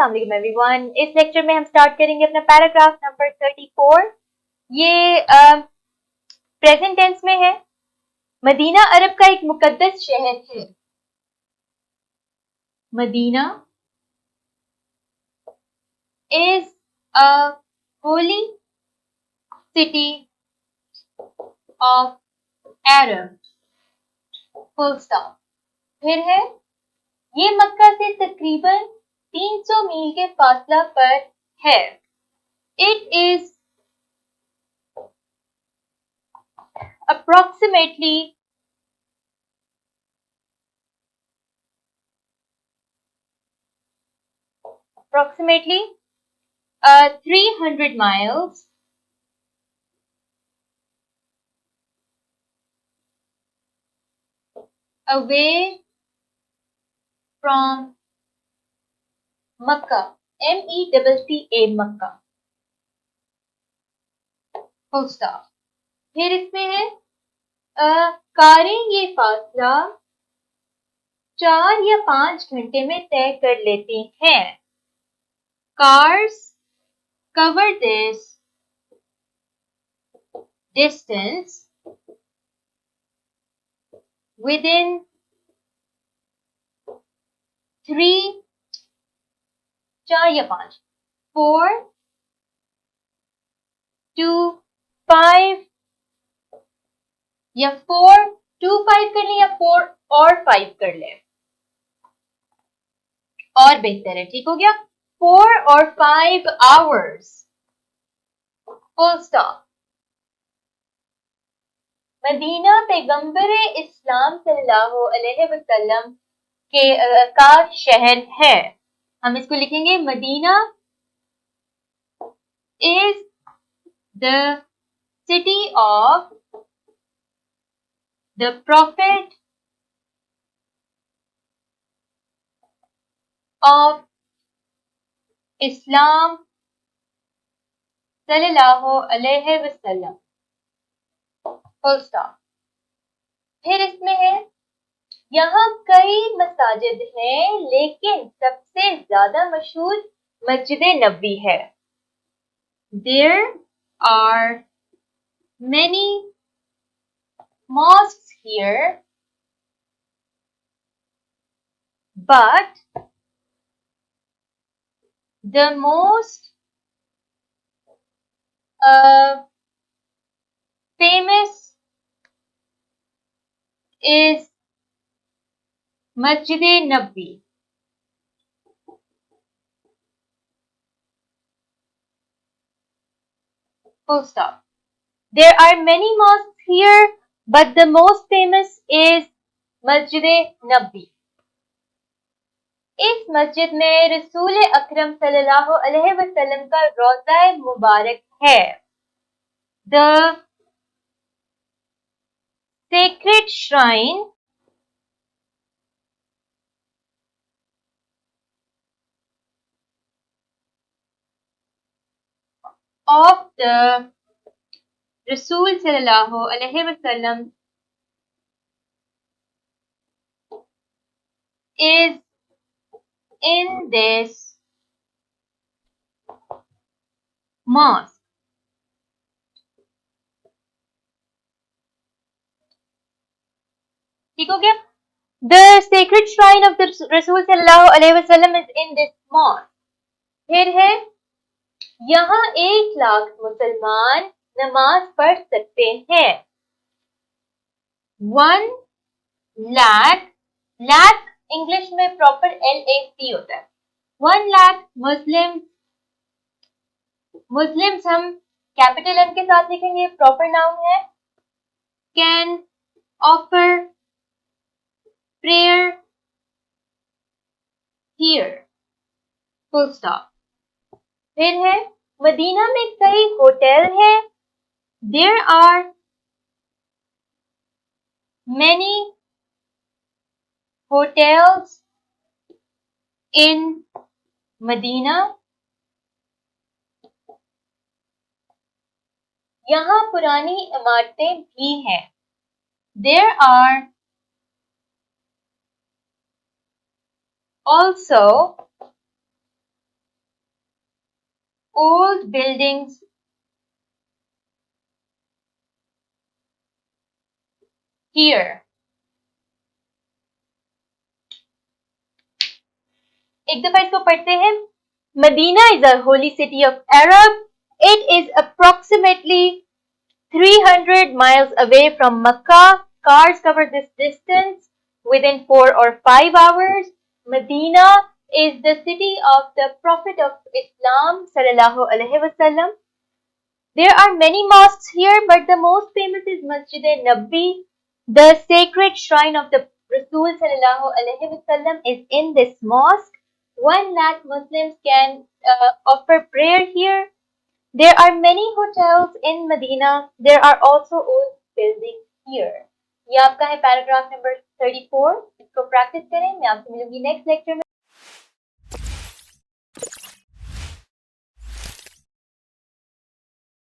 अस्सलाम वालेकुम एवरीवन। इस लेक्चर में हम स्टार्ट करेंगे अपना पैराग्राफ नंबर 34। ये प्रेजेंट टेंस में है। मदीना अरब का एक मुकद्दस शहर है। Medina is a holy city of Arab, full stop. फिर है, ये मक्का से तकरीबन 300 मील के फासला पर है। It is approximately 300 miles away from Makkah, METTA Makkah, full stop। फिर इसमें है, कारें ये फासला 4 या 5 घंटे में तय कर लेती हैं। Cars cover this distance within 4 या 5 4 to 5 या 4 to 5 कर ले या 4 और 5 कर ले, और बेहतर है। ठीक हो गया, 4 और 5 hours, फुल स्टॉप। मदीना पैगंबर इस्लाम सल्लल्लाहु अलैहि वसल्लम के का शहर है। हम इसको लिखेंगे, Medina is the city of the prophet of Islam सल्लल्लाहु अलैहि वसल्लम, फुल स्टॉप। फिर इसमें है, यहाँ कई मसाजिद हैं, लेकिन सबसे ज्यादा मशहूर मस्जिद नबवी है। There are many mosques here, but the most famous is Masjid Nabwi, full stop। There are many mosques here, but the most famous is Masjid Nabwi। इस मस्जिद में रसूल अकरम सल्लल्लाहु अलैहि वसल्लम का रोज़ा मुबारक है। The sacred shrine of the Rasul sallallahu alaihi wasallam is in this mosque। ठीक हो गया, The sacred shrine of the Rasul sallallahu alaihi wasallam is in this mosque। फिर है, यहाँ 1 लाख मुसलमान नमाज पढ़ सकते हैं। 1 lakh, लाख इंग्लिश में प्रॉपर LAC होता है। 1 लाख मुस्लिम्स हम कैपिटल M के साथ लिखेंगे, प्रॉपर नाउन है। Can offer prayer here, full stop. फिर है, मदीना में कई होटल हैं। There are many hotels in Medina। यहाँ पुरानी इमारतें भी हैं। There are also old buildings here. एक दफा इसको पढ़ते हैं. Medina is a holy city of Arab. It is approximately 300 miles away from Mecca. Cars cover this distance within 4 or 5 hours. Medina is the city of the Prophet of Islam sallallahu alaihi wasallam. There are many mosques here, but the most famous is Masjid Nabi. The sacred shrine of the Rasul sallallahu alaihi wasallam is in this mosque. 1 lakh Muslims can offer prayer here. There are many hotels in Medina. There are also old buildings here. ये आपका है paragraph number 34. इसको practice करें. मैं आपसे मिलूंगी next lecture में.